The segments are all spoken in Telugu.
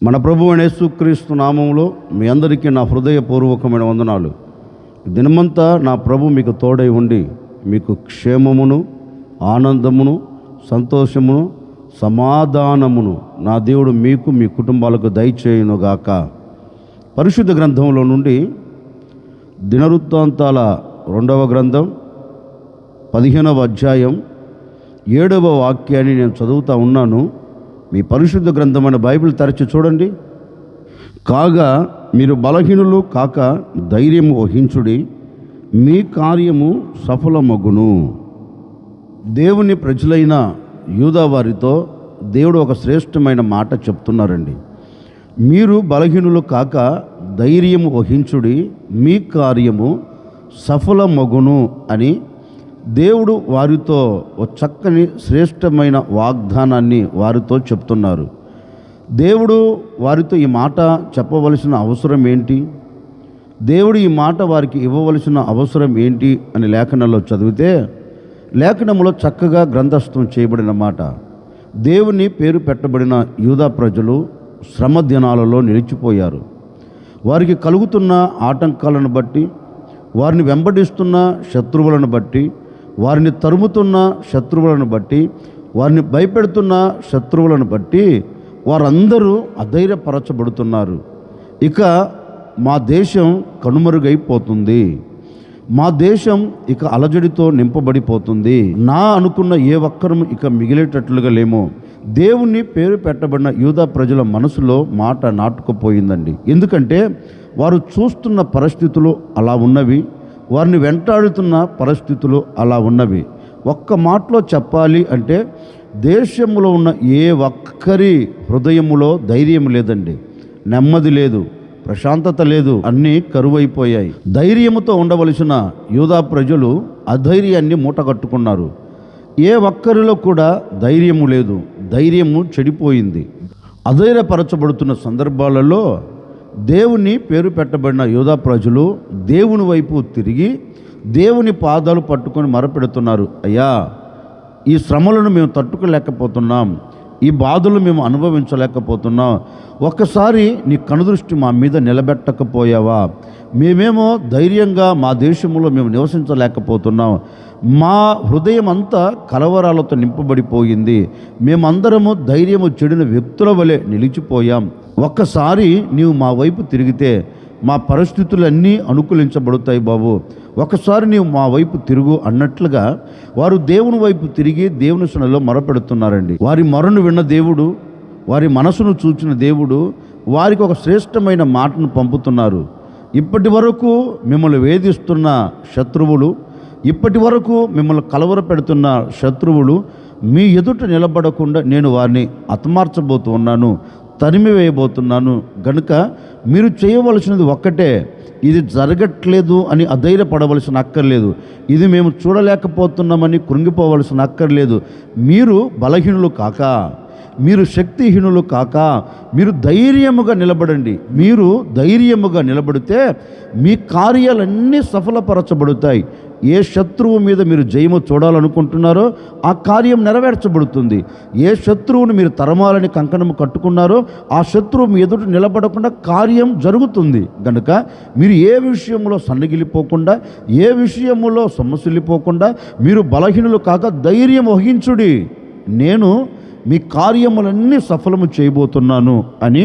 మన ప్రభువు యేసుక్రీస్తు నామములో మీ అందరికీ నా హృదయపూర్వకమైన వందనాలు. దినమంతా నా ప్రభు మీకు తోడై ఉండి మీకు క్షేమమును, ఆనందమును, సంతోషమును, సమాధానమును నా దేవుడు మీకు మీ కుటుంబాలకు దయచేయునుగాక. పరిశుద్ధ గ్రంథంలో నుండి దినవృత్తాంతాల 2వ గ్రంథం 15వ అధ్యాయం 7వ వాక్యాన్ని నేను చదువుతూ ఉన్నాను. మీ పరిశుద్ధ గ్రంథమైన బైబిల్ తెరచి చూడండి. కాగా మీరు బలహీనులు కాక ధైర్యము వహించుడి, మీ కార్యము సఫలమగును. దేవుని ప్రజలైన యూదా వారితో దేవుడు ఒక శ్రేష్టమైన మాట చెప్తున్నారండి. మీరు బలహీనులు కాక ధైర్యము వహించుడి, మీ కార్యము సఫలమగును అని దేవుడు వారితో ఒక చక్కని శ్రేష్టమైన వాగ్దానాన్ని వారితో చెప్తున్నారు. దేవుడు వారితో ఈ మాట చెప్పవలసిన అవసరం ఏంటి, దేవుడు ఈ మాట వారికి ఇవ్వవలసిన అవసరం ఏంటి అని లేఖనంలో చదివితే, లేఖనంలో చక్కగా గ్రంథస్థం చేయబడిన మాట. దేవుని పేరు పెట్టబడిన యూదా ప్రజలు శ్రమ దినాలలో నిలిచిపోయారు. వారికి కలుగుతున్న ఆటంకాలను బట్టి, వారిని వెంబడిస్తున్న శత్రువులను బట్టి, వారిని తరుముతున్న శత్రువులను బట్టి, వారిని భయపెడుతున్న శత్రువులను బట్టి వారందరూ అధైర్యపరచబడుతున్నారు. ఇక మా దేశం కనుమరుగైపోతుంది, మా దేశం ఇక అలజడితో నింపబడిపోతుంది, నా అనుకున్న ఏ ఒక్కరూ ఇక మిగిలేటట్లుగా లేమో. దేవుని పేరు పెట్టబడిన యూదా ప్రజల మనసులో మాట నాటుకుపోయిందండి. ఎందుకంటే వారు చూస్తున్న పరిస్థితులు అలా ఉన్నవి, వారిని వెంటాడుతున్న పరిస్థితులు అలా ఉన్నవి. ఒక్క మాటలో చెప్పాలి అంటే దేశంలో ఉన్న ఏ ఒక్కరి హృదయములో ధైర్యం లేదండి, నెమ్మది లేదు, ప్రశాంతత లేదు, అన్నీ కరువైపోయాయి. ధైర్యముతో ఉండవలసిన యూదా ప్రజలు అధైర్యాన్ని మూటగట్టుకున్నారు. ఏ ఒక్కరిలో కూడా ధైర్యము లేదు, ధైర్యము చెడిపోయింది. అధైర్యపరచబడుతున్న సందర్భాలలో దేవుని పేరు పెట్టబడిన యూదా ప్రజలు దేవుని వైపు తిరిగి దేవుని పాదాలు పట్టుకొని మొరపెడుతున్నారు. అయ్యా, ఈ శ్రమలను మేము తట్టుకోలేకపోతున్నాం, ఈ బాధలు మేము అనుభవించలేకపోతున్నాం, ఒక్కసారి నీ కనుదృష్టి మా మీద నిలబెట్టకపోయావా? మేమేమో ధైర్యంగా మా దేశంలో మేము నివసించలేకపోతున్నాం, మా హృదయం అంతా కలవరాలతో నింపబడిపోయింది, మేమందరము ధైర్యము చెడిన వ్యక్తుల వలె నిలిచిపోయాం. ఒక్కసారి నీవు మా వైపు తిరిగితే మా పరిస్థితులన్నీ అనుకూలించబడతాయి బాబు, ఒకసారి నీవు మా వైపు తిరుగు అన్నట్లుగా వారు దేవుని వైపు తిరిగి దేవుని సన్నిధిలో మొరపెడుతున్నారండి. వారి మొరను విన్న దేవుడు, వారి మనసును చూచిన దేవుడు వారికి ఒక శ్రేష్టమైన మాటను పంపుతున్నారు. ఇప్పటి వరకు మిమ్మల్ని వేధిస్తున్న శత్రువులు, ఇప్పటి వరకు మిమ్మల్ని కలవర పెడుతున్న శత్రువులు మీ ఎదుట నిలబడకుండా నేను వారిని హతమార్చబోతూ ఉన్నాను, తరిమివేయబోతున్నాను. గనుక మీరు చేయవలసినది ఒక్కటే, ఇది జరగట్లేదు అని అధైర్యపడవలసిన అక్కర్లేదు, ఇది మేము చూడలేకపోతున్నామని కృంగిపోవలసిన అక్కర్లేదు. మీరు బలహీనులు కాక, మీరు శక్తిహీనులు కాక, మీరు ధైర్యముగా నిలబడండి. మీరు ధైర్యముగా నిలబడితే మీ కార్యాలన్నీ సఫలపరచబడతాయి. ఏ శత్రువు మీద మీరు జయము చూడాలనుకుంటున్నారో ఆ కార్యం నెరవేర్చబడుతుంది. ఏ శత్రువుని మీరు తరమాలని కంకణము కట్టుకున్నారో ఆ శత్రువు మీ ఎదుట నిలబడకుండా కార్యం జరుగుతుంది. కనుక మీరు ఏ విషయంలో సన్నగిలిపోకుండా, ఏ విషయంలో సొమ్మసిల్లిపోకుండా మీరు బలహీనులు కాక ధైర్యం వహించుడి, నేను మీ కార్యములన్నీ సఫలము చేయబోతున్నాను అని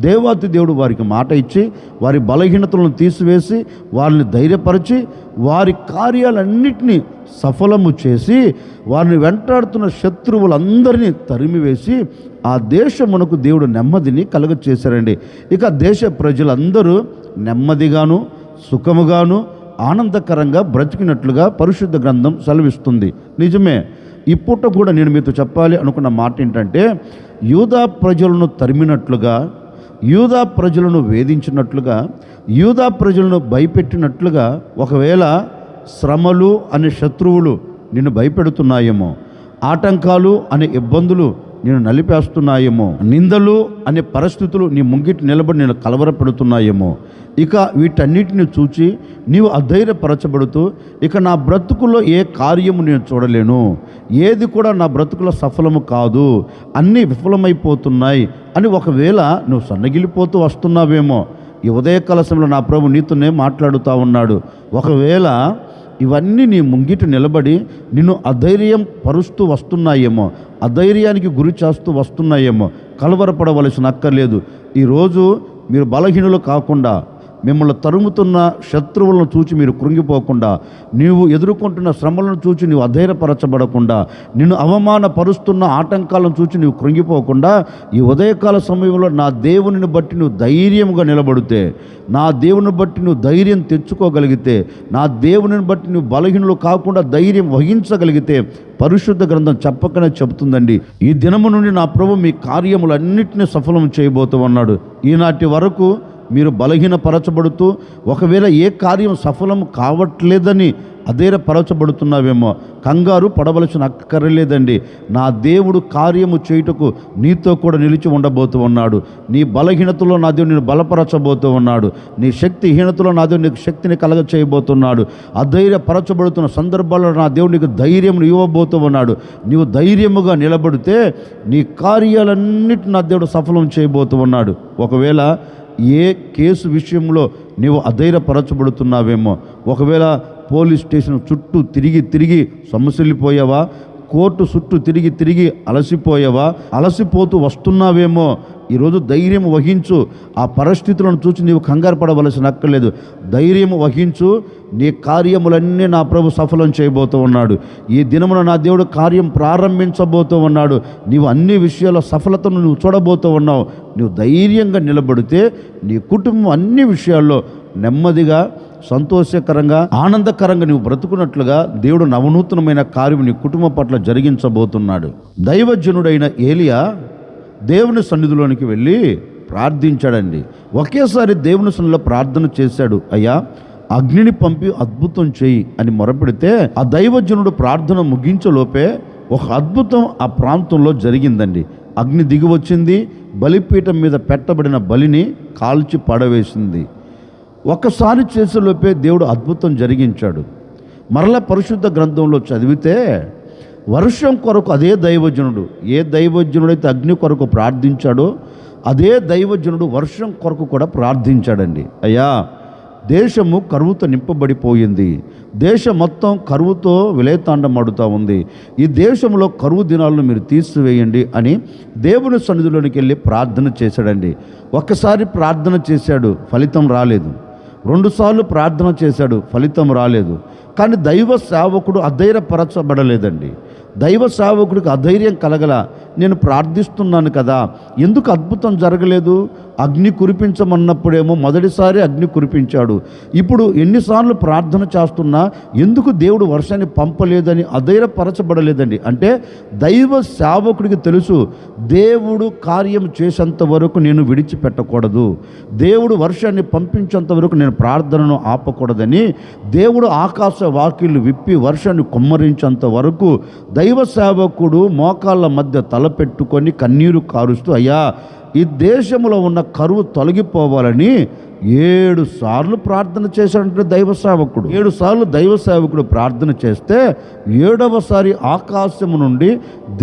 దేవాతి దేవుడు వారికి మాట ఇచ్చి వారి బలహీనతలను తీసివేసి వారిని ధైర్యపరిచి వారి కార్యాలన్నింటినీ సఫలము చేసి వారిని వెంటాడుతున్న శత్రువులందరినీ తరిమివేసి ఆ దేశమునకు దేవుడు నెమ్మదిని కలుగచేశారండి. ఇక దేశ ప్రజలందరూ నెమ్మదిగాను, సుఖముగాను, ఆనందకరంగా బ్రతికినట్లుగా పరిశుద్ధ గ్రంథం సెలవిస్తుంది. నిజమే. ఇప్పుట కూడా నేను మీతో చెప్పాలి అనుకున్న మాట ఏంటంటే, యూదా ప్రజలను తరిమినట్లుగా, యూదా ప్రజలను వేధించినట్లుగా, యూదా ప్రజలను భయపెట్టినట్లుగా ఒకవేళ శ్రమలు అనే శత్రువులు నిన్ను భయపెడుతున్నాయేమో, ఆటంకాలు అనే ఇబ్బందులు నేను నలిపేస్తున్నాయేమో, నిందలు అనే పరిస్థితులు నీ ముంగిటి నిలబడి నేను కలవరపెడుతున్నాయేమో, ఇక వీటన్నిటిని చూచి నీవు అధైర్యపరచబడుతూ ఇక నా బ్రతుకులో ఏ కార్యము నేను చూడలేను, ఏది కూడా నా బ్రతుకులో సఫలము కాదు, అన్నీ విఫలమైపోతున్నాయి అని ఒకవేళ నువ్వు సన్నగిలిపోతూ వస్తున్నావేమో, ఈ ఉదయకాల సమయంలో నా ప్రభు నీతోనే మాట్లాడుతూ ఉన్నాడు. ఒకవేళ ఇవన్నీ నీ ముంగిట నిలబడి నిన్ను అధైర్యం పరుస్తూ వస్తున్నాయేమో, అధైర్యానికి గురి చేస్తూ వస్తున్నాయేమో, కలవరపడవలసిన అక్కర్లేదు. ఈరోజు మీరు బలహీనులు కాకుండా, మిమ్మల్ని తరుముతున్న శత్రువులను చూచి మీరు కృంగిపోకుండా, నీవు ఎదుర్కొంటున్న శ్రమలను చూచి నీవు అధైర్యపరచబడకుండా, నిన్ను అవమానపరుస్తున్న ఆటంకాలను చూచి నీవు కృంగిపోకుండా, ఈ ఉదయకాల సమయంలో నా దేవునిని బట్టి నువ్వు ధైర్యంగా నిలబడితే, నా దేవుని బట్టి నువ్వు ధైర్యం తెచ్చుకోగలిగితే, నా దేవునిని బట్టి నువ్వు బలహీనులు కాకుండా ధైర్యం వహించగలిగితే, పరిశుద్ధ గ్రంథం చెప్పకనే చెబుతుందండి, ఈ దినము నుండి నా ప్రభు మీ కార్యములన్నింటినీ సఫలం చేయబోతూ ఉన్నాడు. ఈనాటి వరకు మీరు బలహీనపరచబడుతూ ఒకవేళ ఏ కార్యం సఫలం కావట్లేదని అధైర్యపరచబడుతున్నావేమో, కంగారు పడవలసిన అక్కర్లేదండి. నా దేవుడు కార్యము చేయుటకు నీతో కూడా నిలిచి ఉండబోతూ ఉన్నాడు. నీ బలహీనతలో నా దేవుడు నిన్ను బలపరచబోతూ ఉన్నాడు. నీ శక్తిహీనతలో నా దేవుడు నీకు శక్తిని కలగ చేయబోతున్నాడు. అధైర్యపరచబడుతున్న సందర్భాల్లో నా దేవుడు నీకు ధైర్యం ఇవ్వబోతూ ఉన్నాడు. నీవు ధైర్యముగా నిలబడితే నీ కార్యాలన్నిటి నా దేవుడు సఫలం చేయబోతూ ఉన్నాడు. ఒకవేళ ఏ కేసు విషయంలో నీవు అధైర్యపరచబడుతున్నావేమో, ఒకవేళ పోలీస్ స్టేషన్ చుట్టూ తిరిగి సమస్యలిపోయావా, కోర్టు చుట్టూ తిరిగి అలసిపోయావా, అలసిపోతూ వస్తున్నావేమో, ఈరోజు ధైర్యం వహించు. ఆ పరిస్థితులను చూసి నీవు కంగారు పడవలసిన అక్కర్లేదు. ధైర్యం వహించు. నీ కార్యములన్నీ నా ప్రభు సఫలం చేయబోతూ ఉన్నాడు. ఈ దినమున నా దేవుడు కార్యం ప్రారంభించబోతూ ఉన్నాడు. నీవు అన్ని విషయాల్లో సఫలతను నువ్వు చూడబోతూ ఉన్నావు. నువ్వు ధైర్యంగా నిలబడితే నీ కుటుంబం అన్ని విషయాల్లో నెమ్మదిగా, సంతోషకరంగా, ఆనందకరంగా నువ్వు బ్రతుకున్నట్లుగా దేవుడు నవనూతనమైన కార్యం నీ కుటుంబం పట్ల జరిగించబోతున్నాడు. దైవజనుడైన ఏలియా దేవుని సన్నిధిలోనికి వెళ్ళి ప్రార్థించాడండి. ఒకేసారి దేవుని సన్నిధిలో ప్రార్థన చేశాడు. అయ్యా, అగ్నిని పంపి అద్భుతం చేయి అని మొరపెడితే ఆ దైవజనుడు ప్రార్థన ముగించలోపే ఒక అద్భుతం ఆ ప్రాంతంలో జరిగిందండి. అగ్ని దిగి వచ్చింది, బలిపీఠం మీద పెట్టబడిన బలిని కాల్చి పడవేసింది. ఒక్కసారి చేసేలోపే దేవుడు అద్భుతం జరిగించాడు. మరలా పరిశుద్ధ గ్రంథంలో చదివితే వర్షం కొరకు అదే దైవజనుడు, ఏ దైవజనుడైతే అగ్ని కొరకు ప్రార్థించాడో అదే దైవజనుడు వర్షం కొరకు కూడా ప్రార్థించాడండి. అయ్యా, దేశము కరువుతో నింపబడిపోయింది, దేశం మొత్తం కరువుతో విలయతాండమాడుతూ ఉంది, ఈ దేశంలో కరువు దినాలను మీరు తీసివేయండి అని దేవుని సన్నిధిలోనికి వెళ్ళి ప్రార్థన చేశాడండి. ఒక్కసారి ప్రార్థన చేశాడు, ఫలితం రాలేదు. 2 సార్లు ప్రార్థన చేశాడు, ఫలితం రాలేదు. కానీ దైవ సేవకుడు అధైర్యపరచబడలేదండి. దైవ సేవకుడికి అధైర్యం కలగల. నేను ప్రార్థిస్తున్నాను కదా, ఎందుకు అద్భుతం జరగలేదు? అగ్ని కురిపించమన్నప్పుడేమో మొదటిసారి అగ్ని కురిపించాడు. ఇప్పుడు ఎన్నిసార్లు ప్రార్థన చేస్తున్నా ఎందుకు దేవుడు వర్షాన్ని పంపలేదని అధైర్యపరచబడలేదండి. అంటే దైవ సేవకుడికి తెలుసు, దేవుడు కార్యం చేసేంత వరకు నేను విడిచిపెట్టకూడదు, దేవుడు వర్షాన్ని పంపించేంత వరకు నేను ప్రార్థనను ఆపకూడదని దేవుడు ఆకాశ వాకిళ్ళు విప్పి వర్షాన్ని కుమ్మరించేంత వరకు దైవ సేవకుడు మోకాళ్ళ మధ్య తలపెట్టుకొని కన్నీరు కారుస్తూ, అయ్యా, ఈ దేశంలో ఉన్న కరువు తొలగిపోవాలని 7 సార్లు ప్రార్థన చేశాడంటే దైవ సేవకుడు. 7 సార్లు దైవ సేవకుడు ప్రార్థన చేస్తే 7వసారి ఆకాశము నుండి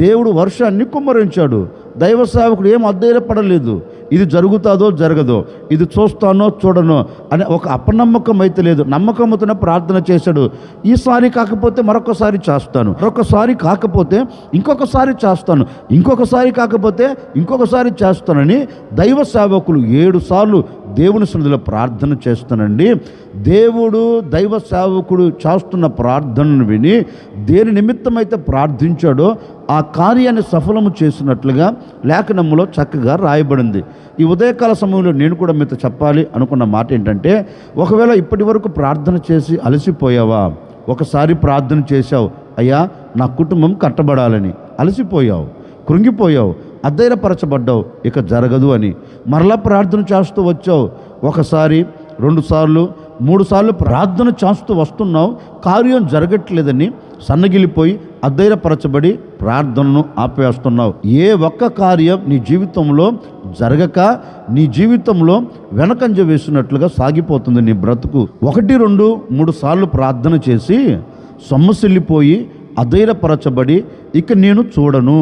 దేవుడు వర్షాన్ని కుమ్మరించాడు. దైవ సేవకుడు ఏం అధైర్యపడలేదు. ఇది జరుగుతుందో జరగదో, ఇది చూస్తానో చూడనో అనే ఒక అపనమ్మకం అయితే లేదు. నమ్మకంతోనే ప్రార్థన చేశాడు. ఈసారి కాకపోతే మరొకసారి చేస్తాను, మరొకసారి కాకపోతే ఇంకొకసారి చేస్తాను, ఇంకొకసారి కాకపోతే ఇంకొకసారి చేస్తానని దైవ సేవకులు 7 సార్లు దేవుని సన్నిధిలో ప్రార్థన చేస్తానండి. దేవుడు దైవ సేవకుడు చేస్తున్న ప్రార్థనను విని దేని నిమిత్తమైతే ప్రార్థించాడో ఆ కార్యాన్ని సఫలము చేసినట్లుగా లేఖనములో చక్కగా రాయబడింది. ఈ ఉదయకాల సమయంలో నేను కూడా మీతో చెప్పాలి అనుకున్న మాట ఏంటంటే, ఒకవేళ ఇప్పటి వరకు ప్రార్థన చేసి అలసిపోయావా, ఒకసారి ప్రార్థన చేశావు, అయ్యా నా కుటుంబం కట్టబడాలని, అలసిపోయావు, కృంగిపోయావు, అధైర్యపరచబడ్డావు, ఇక జరగదు అని మరలా ప్రార్థన చేస్తూ వచ్చావు. 1 సారి 2 సార్లు 3 సార్లు ప్రార్థన చేస్తూ వస్తున్నావు, కార్యం జరగట్లేదని సన్నగిలిపోయి అధైర్యపరచబడి ప్రార్థనను ఆపేస్తున్నావు. ఏ ఒక్క కార్యం నీ జీవితంలో జరగక నీ జీవితంలో వెనకంజ వేసినట్లుగా సాగిపోతుంది నీ బ్రతుకు. 1, 2, 3 సార్లు ప్రార్థన చేసి సొమ్మసిల్లిపోయి అధైర్యపరచబడి ఇక నేను చూడను,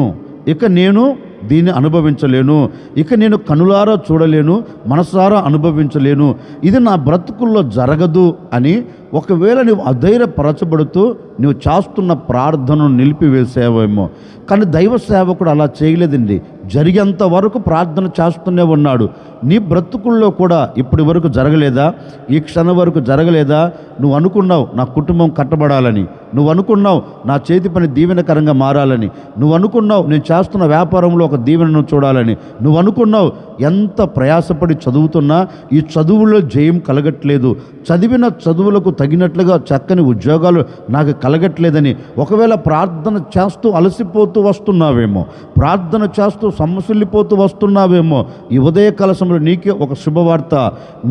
ఇక నేను దీన్ని అనుభవించలేను, ఇక నేను కనులారా చూడలేను, మనసారా అనుభవించలేను, ఇది నా బ్రతుకుల్లో జరగదు అని ఒకవేళ నువ్వు అధైర్యపరచబడుతూ నువ్వు చేస్తున్న ప్రార్థనను నిలిపివేసావేమో. కానీ దైవ సేవకుడు అలా చేయలేదండి. జరిగేంత వరకు ప్రార్థన చేస్తూనే ఉన్నాడు. నీ బ్రతుకుల్లో కూడా ఇప్పటి వరకు జరగలేదా? ఈ క్షణం వరకు జరగలేదా? నువ్వు అనుకున్నావు నా కుటుంబం కట్టబడాలని, నువ్వు అనుకున్నావు నా చేతి పని దీవెనకరంగా మారాలని, నువ్వు అనుకున్నావు నేను చేస్తున్న వ్యాపారంలో ఒక దీవెనను చూడాలని, నువ్వు అనుకున్నావు. ఎంత ప్రయాసపడి చదువుతున్నా ఈ చదువులో జయం కలగట్లేదు, చదివిన చదువులకు తగినట్లుగా చక్కని ఉద్యోగాలు నాకు కలగట్లేదని ఒకవేళ ప్రార్థన చేస్తూ అలసిపోతూ వస్తున్నావేమో, ప్రార్థన చేస్తూ సొమ్మసిల్లిపోతూ వస్తున్నావేమో. ఈ ఉదయకాల సమయంలో నీకే ఒక శుభవార్త.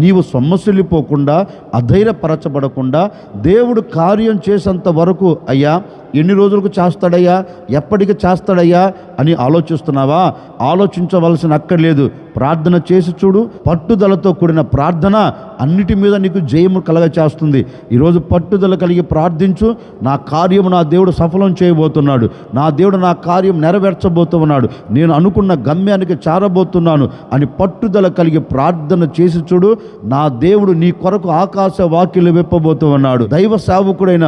నీవు సొమ్మసిల్లిపోకుండా అధైర్యపరచబడకుండా దేవుడు కార్యం చేసేంత వరకు అయ్యా ఎన్ని రోజులకు చేస్తాడయ్యా, ఎప్పటికి చేస్తాడయ్యా అని ఆలోచిస్తున్నావా? ఆలోచించవలసిన అక్కర్లేదు. ప్రార్థన చేసి చూడు. పట్టుదలతో కూడిన ప్రార్థన అన్నిటి మీద నీకు జయము కలగ చేస్తుంది. ఈరోజు పట్టుదల కలిగి ప్రార్థించు. నా కార్యము నా దేవుడు సఫలం చేయబోతున్నాడు, నా దేవుడు నా కార్యం నెరవేర్చబోతున్నాడు, నేను అనుకున్న గమ్యానికి చేరబోతున్నాను అని పట్టుదల కలిగి ప్రార్థన చేసి చూడు. నా దేవుడు నీ కొరకు ఆకాశ వాకిలు విప్పబోతూ ఉన్నాడు. దైవ సేవకుడైన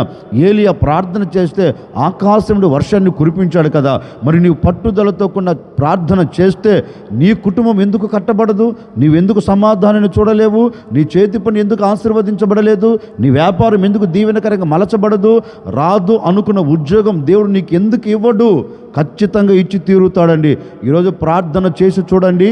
ఏలియా ప్రార్థన చేస్తే ఆకాశం నుండి వర్షాన్ని కురిపించాడు కదా. మరి నీవు పట్టుదలతో కూడిన ప్రార్థన చేస్తే నీ కుటుంబం ఎందుకు కట్టబడదు? నీవెందుకు సమాధానాన్ని చూడలేవు? నీ చేతి పని ఎందుకు ఆశీర్వదించబడలేదు? నీ వ్యాపారం ఎందుకు దీవెనకరంగా మలచబడదు? రాదు అనుకున్న ఉద్యోగం దేవుడు నీకు ఎందుకు ఇవ్వడు? ఖచ్చితంగా ఇచ్చి తీరుతాడండి. ఈరోజు ప్రార్థన చేసి చూడండి.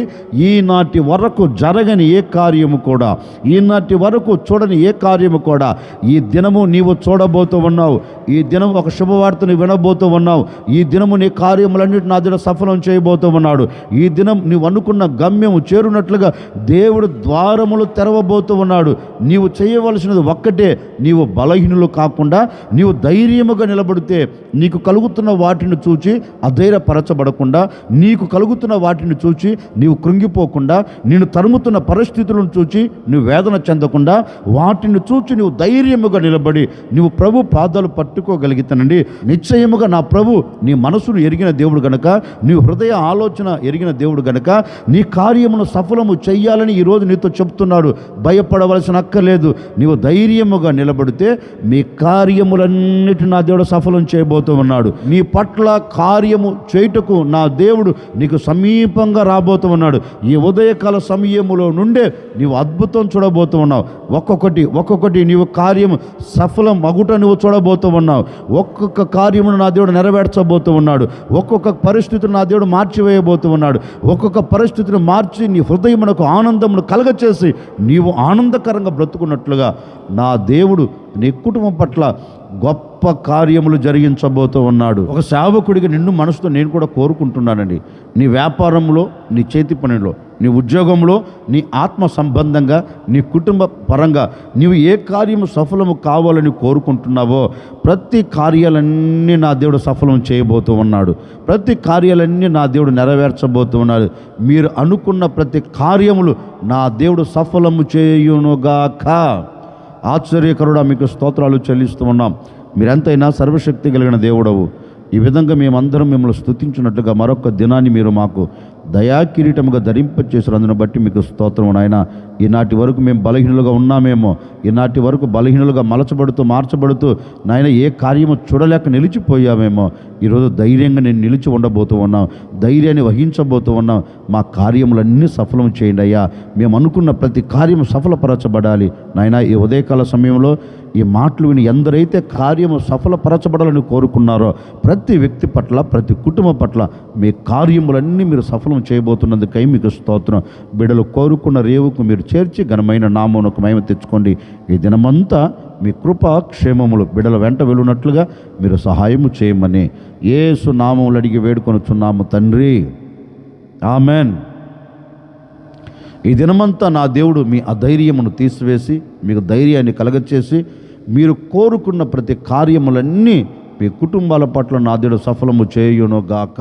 ఈనాటి వరకు జరగని ఏ కార్యము కూడా, ఈనాటి వరకు చూడని ఏ కార్యము కూడా ఈ దినము నీవు చూడబోతూ ఉన్నావు. ఈ దినం ఒక శుభవార్తను వినబోతూ ఉన్నావు. ఈ దినము నీ కార్యములన్నిటి నా దగ్గర సఫలం చేయబోతూ ఉన్నాడు. ఈ దినం నీవు అనుకున్న గమ్యము చేరునట్లుగా దేవుడు ద్వారములు తెరవబోతూ ఉన్నాడు. నీవు చేయవలసినది ఒక్కటే, నీవు బలహీనులు కాకుండా నీవు ధైర్యముగా నిలబడితే నీకు కలుగుతున్న వాటిని చూచి అధైర్యపరచబడకుండా, నీకు కలుగుతున్న వాటిని చూచి నీవు కృంగిపోకుండా, నేను తరుముతున్న పరిస్థితులను చూచి నువ్వు వేదన చెందకుండా, వాటిని చూచి నువ్వు ధైర్యముగా నిలబడి నువ్వు ప్రభు పాదాలు పట్టుకోగలిగితేనండి, నిశ్చయముగా నా ప్రభు నీ మనసును ఎరిగిన దేవుడు గనక, నీ హృదయ ఆలోచన ఎరిగిన దేవుడు గనక నీ కార్యమును సఫలము చెయ్యాలని ఈరోజు నీతో చెప్తున్నాడు. భయపడవలసిన అక్కర్లేదు. నీవు ధైర్యముగా నిలబడితే మీ కార్యములన్నిటి నా దేవుడు సఫలం చేయబోతూ ఉన్నాడు. నీ పట్ల కార్యము చేయుటకు నా దేవుడు నీకు సమీపంగా రాబోతూ ఉన్నాడు. ఈ ఉదయకాల సమయములో నుండే నీవు అద్భుతం చూడబోతూ ఉన్నావు. ఒక్కొక్కటి నీవు కార్యము సఫలం మగుట నువ్వు చూడబోతూ ఉన్నావు. ఒక్కొక్క కార్యమును నా దేవుడు నెరవేర్చబోతూ ఉన్నాడు. ఒక్కొక్క పరిస్థితిని నా దేవుడు మార్చివేయబోతూ ఉన్నాడు. ఒక్కొక్క పరిస్థితిని మార్చి నీ హృదయమునకు ఆనందమును కలగచేసి నీవు ఆనందకరంగా బ్రతుకున్నట్లుగా నా దేవుడు నీ కుటుంబం పట్ల గొప్ప కార్యములు జరిగించబోతూ ఉన్నాడు. ఒక సేవకుడిగా నిన్ను మనసుతో నేను కూడా కోరుకుంటున్నానండి. నీ వ్యాపారంలో, నీ చేతి పనిలో, నీ ఉద్యోగంలో, నీ ఆత్మ సంబంధంగా, నీ కుటుంబ పరంగా నీవు ఏ కార్యము సఫలము కావాలని కోరుకుంటున్నావో ప్రతి కార్యాలన్నీ నా దేవుడు సఫలం చేయబోతూ ఉన్నాడు. ప్రతి కార్యాలన్నీ నా దేవుడు నెరవేర్చబోతూ ఉన్నాడు. మీరు అనుకున్న ప్రతి కార్యములు నా దేవుడు సఫలము చేయునుగాక. ఆశ్చర్యకరుడా మీకు స్తోత్రాలు చెల్లిస్తూ ఉన్నాం. మీరెంతైనా సర్వశక్తి కలిగిన దేవుడవు. ఈ విధంగా మేమందరం మిమ్మల్ని స్తుతించినట్లుగా మరొక దినాన్ని మీరు మాకు దయాకిరీటముగా ధరింపచేసారు. అందును బట్టి మీకు స్తోత్రం నాయన. ఈనాటి వరకు మేము బలహీనులుగా ఉన్నామేమో, ఈనాటి వరకు బలహీనులుగా మలచబడుతూ మార్చబడుతూ నాయన ఏ కార్యము చూడలేక నిలిచిపోయామేమో, ఈరోజు ధైర్యంగా నేను నిలిచి ఉండబోతూ ఉన్నాం, ధైర్యాన్ని వహించబోతూ ఉన్నాం. మా కార్యములన్నీ సఫలం చేయండి అయ్యా. మేము అనుకున్న ప్రతి కార్యము సఫలపరచబడాలి నాయన. ఈ ఉదయకాల సమయంలో ఈ మాటలు విని ఎందరైతే కార్యము సఫలపరచబడాలని కోరుకున్నారో ప్రతి వ్యక్తి పట్ల, ప్రతి కుటుంబం పట్ల మీ కార్యములన్నీ మీరు సఫలం చేయబోతున్నందుకై మీకు స్తోత్రం. బిడ్డలు కోరుకున్న రేవుకు మీరు చేర్చి ఘనమైన నామమునకు మహిమ తెచ్చుకోండి. ఈ దినమంతా మీ కృప క్షేమములు బిడ్డల వెంట వెళ్ళునట్లుగా మీరు సహాయము చేయమని యేసు నామములు అడిగి వేడుకొనుచున్నాము తండ్రి. ఆమెన్. ఈ దినమంతా నా దేవుడు మీ అధైర్యమును తీసివేసి మీకు ధైర్యాన్ని కలగచేసి మీరు కోరుకున్న ప్రతి కార్యములన్నీ మీ కుటుంబాల పట్ల నా దేవుడు సఫలము చేయునుగాక.